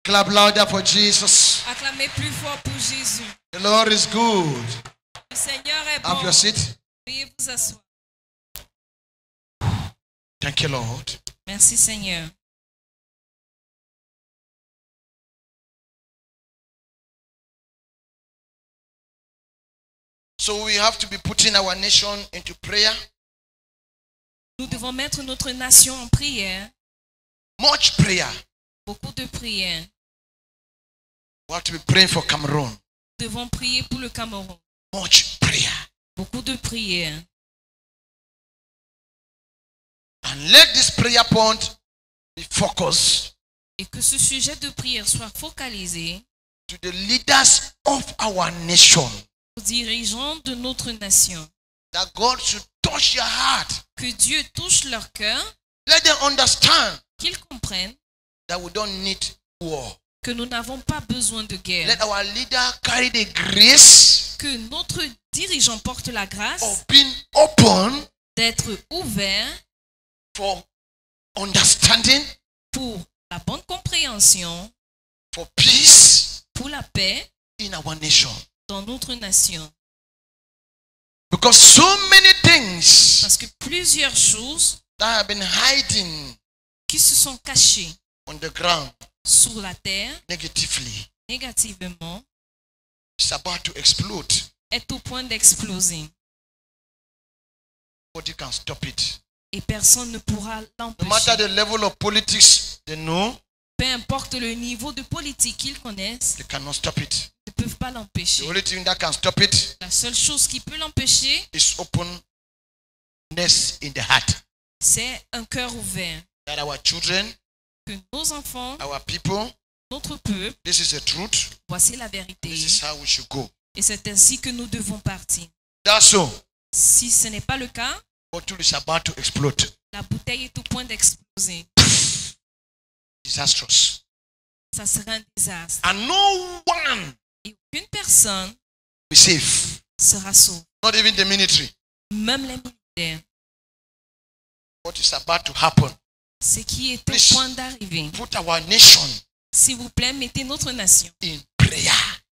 Clap louder for Jesus. Acclamez plus fort pour Jésus. The Lord is good. Le Seigneur est Have bon. your seat. Veuillez vous asseoir. Thank you, Lord. Merci Seigneur. So we have to be putting our nation into prayer. Nous devons mettre notre nation en prière. Much prayer. Beaucoup de prières. We have to be praying for Cameroon. Nous devons prier pour le Cameroun. Much prayer. Beaucoup de prières. And let this prayer point be focused Et que ce sujet de prière soit focalisé to the leaders of our nation. aux dirigeants de notre nation. That God should touch your heart. Que Dieu touche leur cœur, Let them understand qu'ils comprennent that we don't need war. que nous n'avons pas besoin de guerre. Let our leader carry the grace Que notre dirigeant porte la grâce of being open d'être ouvert for understanding, pour la bonne compréhension, for peace pour la paix in our nation. dans notre nation. Because so many things Parce que plusieurs choses that have been hiding qui se sont cachées on the ground sur la terre negatively négativement is about to explode. est au point d'exploser. Nobody can stop it. Et personne ne pourra No matter l'empêcher. the level of politics they know, Peu importe le niveau de politique qu'ils connaissent, they cannot stop it. ils ne peuvent pas The l'empêcher. only thing that can stop it La seule chose qui peut l'empêcher, is openness in the heart. c'est un cœur ouvert. That our children, Que nos enfants, our people, notre peuple, this is the truth. voici la vérité. This is how we should go. Et c'est ainsi que nous devons partir. That's so. Si ce n'est pas le cas, Bottle is about to explode. la bouteille est au point d'exploser. Disastrous. Ça sera un désastre. And no one Et aucune personne will be safe. sera sauve. Not even the military. Même les militaires. What is about to happen? Ce qui est Please. au point d'arriver. Put our nation S'il vous plaît, mettez notre nation in prayer.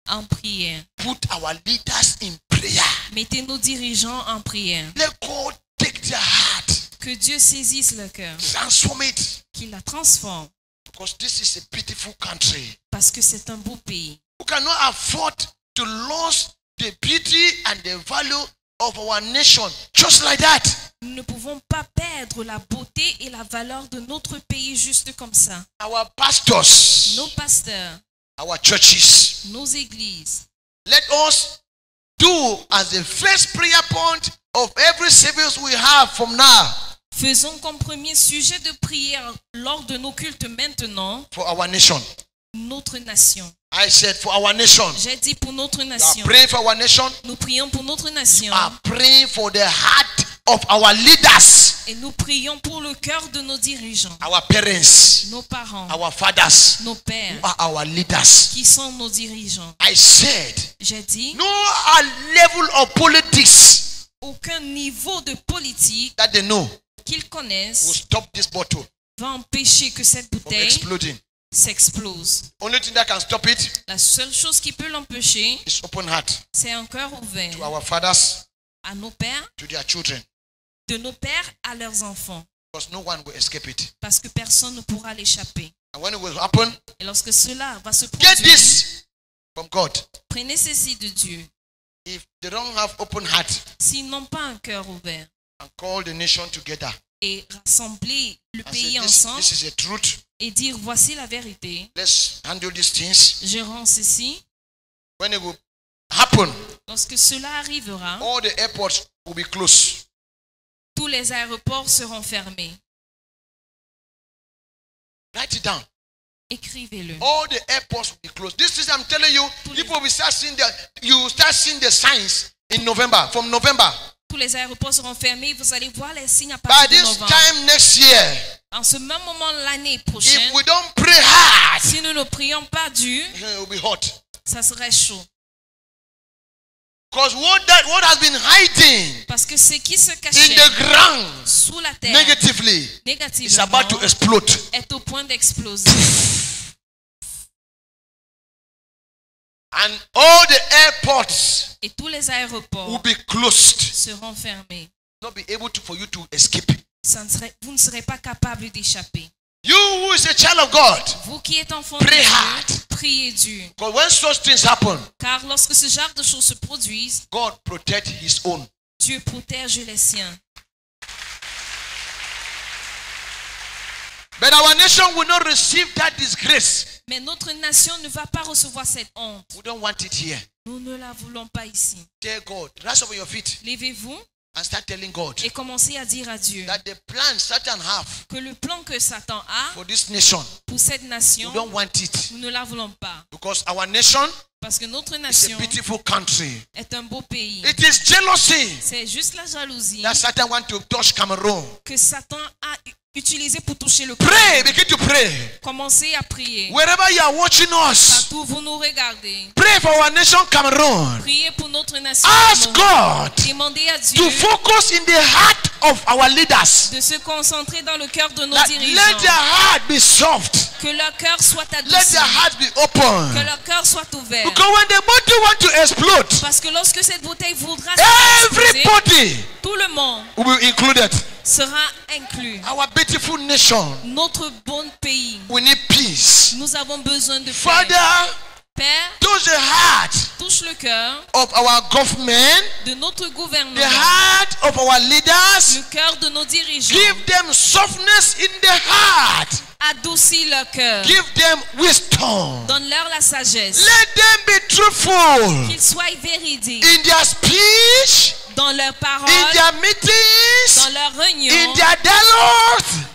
en prière. Put our leaders in prayer. Mettez nos dirigeants en prière. Let God take their heart, Que Dieu saisisse le cœur, transform it. qu'il la transforme. Because this is a beautiful country. Parce que c'est un beau pays. We cannot afford to lose the beauty and the value of our nation just like that. Nous ne pouvons pas perdre la beauté et la valeur de notre pays juste comme ça. Our pastors, Nos pasteurs, our churches, nos églises, let us do as the first prayer point of every service we have from now faisons comme premier sujet de prière lors de nos cultes maintenant, for our nation. notre nation. I said for our nation. J'ai dit pour notre You are nation. praying for our nation. Nous prions pour notre nation. You are praying for the heart of our leaders, Et nous prions pour le cœur de nos dirigeants, our parents, nos parents, our fathers, nos pères, who are our leaders. qui sont nos dirigeants. I said, J'ai dit, no level of politics aucun niveau de politique that they know qu'ils will connaissent stop this bottle va empêcher que cette from bouteille exploding. s'explose. Only thing that can stop it La seule chose qui peut l'empêcher, is open heart c'est un cœur ouvert to our fathers, à nos pères, to their children, de nos pères à leurs enfants, because no one will escape it. parce que personne ne pourra l'échapper. And when it will happen, Et lorsque cela va se get produire, this from God. prenez ceci de Dieu. If they don't have open heart S'ils n'ont pas un cœur ouvert and call the nation together et rassembler le and pays say, ensemble this is a truth, et dire voici la vérité, let's handle these things. gérons ceci, When it will happen, lorsque cela arrivera, all the airports will be closed. tous les aéroports seront fermés. Write it down. Écrivez-le. All the airports will be closed. This is I'm telling you, people will start seeing you start seeing the signs in November, from November. Tous les aéroports seront fermés. Vous allez voir les signes à By partir de this novembre. time next year, En ce même moment l'année prochaine, if we don't pray hard, si nous ne prions pas dur, it will be hot. ça serait chaud. Because what has been hiding Parce que ce qui se in cachait the ground sous la terre negatively is négativement about to explode. est au point d'exploser. And all the airports Et tous les will aéroports be closed. seront fermés. Not be able to, for you to escape. Vous ne serez pas capable d'échapper. You who is a child of God, Vous qui êtes enfant de pray Dieu, hard. priez dur. Because when such things happen, Car lorsque ce genre de choses se produisent, God protect his own. Dieu protège les siens. But our nation will not receive that disgrace. Mais notre nation ne va pas recevoir cette honte. We don't want it here. Nous ne la voulons pas ici. Tell God, rise over your feet Levez-vous and start telling God et commencez à dire à Dieu that the plan Satan have que le plan que Satan a for this nation, pour cette we nation, don't want it. nous ne la voulons pas. Because our nation Parce que notre is a nation beautiful country. est un beau pays. It is jealousy C'est juste la jalousie that Satan want to touch Cameroon. que Satan a utilisée pour toucher le Pray, Cameroun. begin to pray. Commencez à prier. Wherever you are watching us, Partout vous nous regardez. pray for our nation Cameroon. Priez pour notre nation. Ask Cameroun. God Demandez à Dieu to focus in the heart of our leaders. de se concentrer dans le cœur de nos Let their dirigeants. heart be soft. Que leur cœur soit Let adouci. their heart be Que open. leur cœur soit ouvert. Because when the bottle want to explode, Parce que lorsque cette bouteille voudra exploser, everybody tout le monde will be included. sera inclus. Our beautiful nation, Notre bon pays. we need peace. Nous avons besoin de paix. Father, Père, touch the heart touche le cœur of our government, de notre the gouvernement, heart of our leaders. le cœur de nos dirigeants. Give them softness in the heart. Adoucis leur cœur. Give them wisdom. Donne-leur la sagesse. Let them be truthful Qu'ils soient véridiques in their speech, dans leurs paroles, in their meetings, dans leurs in réunions, their dialogues.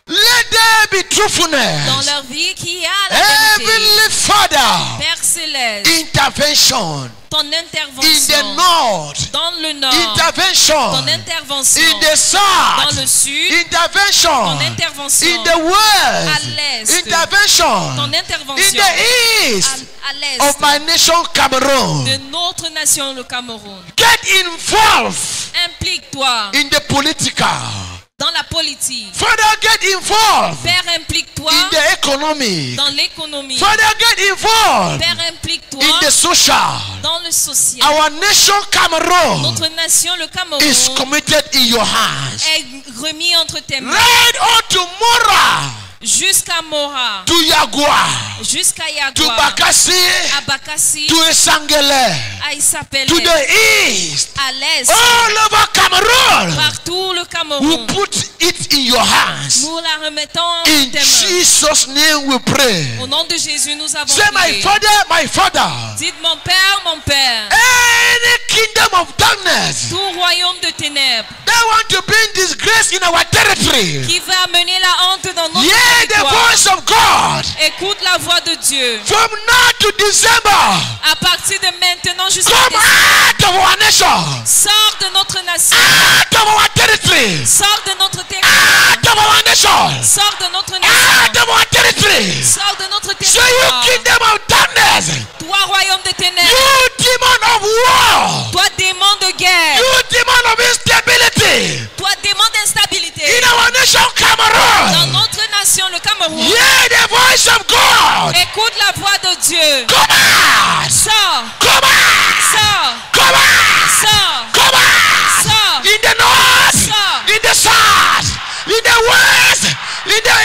Let there be dans truthfulness. leur vie qui a la vérité. Heavenly Father, Père céleste, intervention ton in the intervention north, dans le nord, intervention ton intervention in the dans south, le sud, intervention ton intervention in the à west, l'est, intervention ton in intervention the east à l'est of my nation Cameroon. de notre nation, le Cameroun. Get involved Implique-toi in the political. dans la politique. Father, get involved Père, implique-toi in the economy. dans l'économie. Father, get involved Père, implique-toi in the social. dans le social. Our nation Cameroon Notre nation, le is Cameroun, committed in your hands. est remis entre tes mains. Right on to Mora, Jusqu'à Mora, to Yagua, jusqu'à to Yagua, Bakassi, à Bakassi, to Esangele, à Isapele, to the east, à l'est, all over Cameroon. partout le We Cameroun. put it in your hands. Nous la remettons entre In tes mains. Jesus' name we pray. Au nom de Jésus, nous avons Say, my prié. Father, my Father. Dites mon Père, Any kingdom of darkness tout royaume de ténèbres that want to bring disgrace in our territory, qui va amener la honte dans notre hear the territoire. voice of God. Écoute la voix de Dieu. From now to December, À partir de maintenant jusqu'à come décembre, out of our nation, sors de notre nation, out of our territory, sors de notre territoire, out of our nation, sors de notre out nation, of our territory. sors de notre So you territoire. kingdom of darkness, Toi, royaume de ténèbres, you demon of war, toi, démon de guerre, you demon of instability toi, démon d'instabilité, in our nation dans Cameroon. notre nation, le Cameroun, Hear the voice of God. écoute la voix de Dieu. Come out, Sors, come out, sors, come out, sors, come out. sors. In the north, Sors. in the south, in the west, in the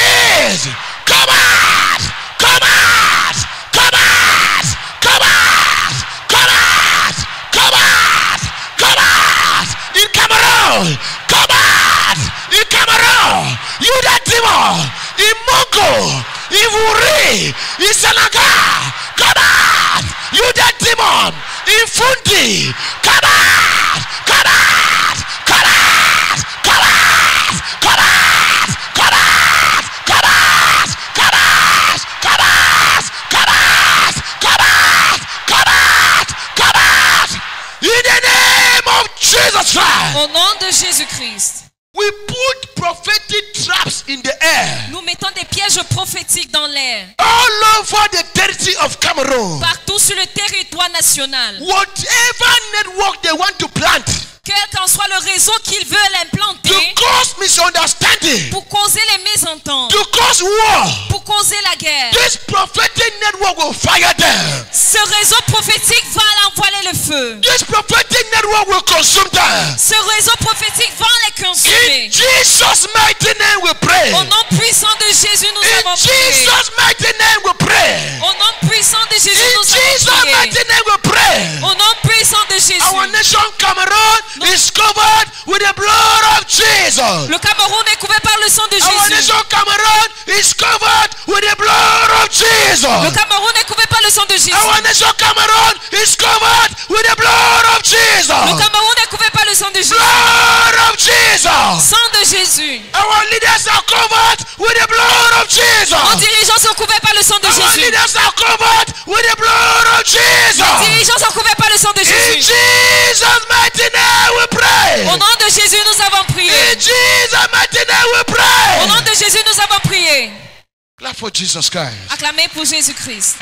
east. Come out, come out, come out, come out, come out, come out, come out. In Cameroon, come out, in Cameroon. You that demon, in Mongo, in Wuri, in Senegal, come out. You that demon, in Fundi, come out, come out, come out, come out, come out, come out, come out, come out, come out, come out, come out, come out, come out. In the name of Jesus Christ, Au nom de Jésus-Christ, we put prophetic traps in the air nous mettons des pièges prophétiques dans l'air, all over the territory of Cameroon. partout sur le territoire national. Whatever network they want to plant, quel qu'en soit le réseau qu'ils veulent to implanter, cause misunderstanding, pour causer les mésententes, to cause war. pour causer la guerre. This prophetic network will fire them. Ce réseau prophétique va envoyer le feu. This prophetic network will consume them. Ce réseau prophétique va les In consumer. Jesus' mighty name we pray. Au nom puissant de Jésus, nous In avons prié. Jesus' mighty name we pray. Au nom puissant de Jésus, In nous Jesus' avons prié. mighty name we pray. Au nom puissant de Jésus. Our nation Cameroon is covered with the blood of Jesus. Le Cameroun est couvert par le sang de Our Jésus. nation Cameroon is covered with the blood of Le Jesus. Cameroun est couvert par le sang de Jésus. Our nation Cameroon is covered with the blood of Le Jesus. Cameroun est couvert par le sang de Jésus. Blood of Jesus. Sang de Jésus. Our leaders are covered with the blood of Nos Jesus. dirigeants sont couverts par le sang de Our Jésus. leaders are covered with the blood of Nos Jesus. dirigeants sont couverts par le sang de In Jésus. Jesus' mighty name we pray. Au nom de Jésus, nous avons prié. In Jesus' mighty name we Au pray. nom de Jésus, nous avons prié. Clap for Jesus Christ. Acclamez pour Jésus-Christ.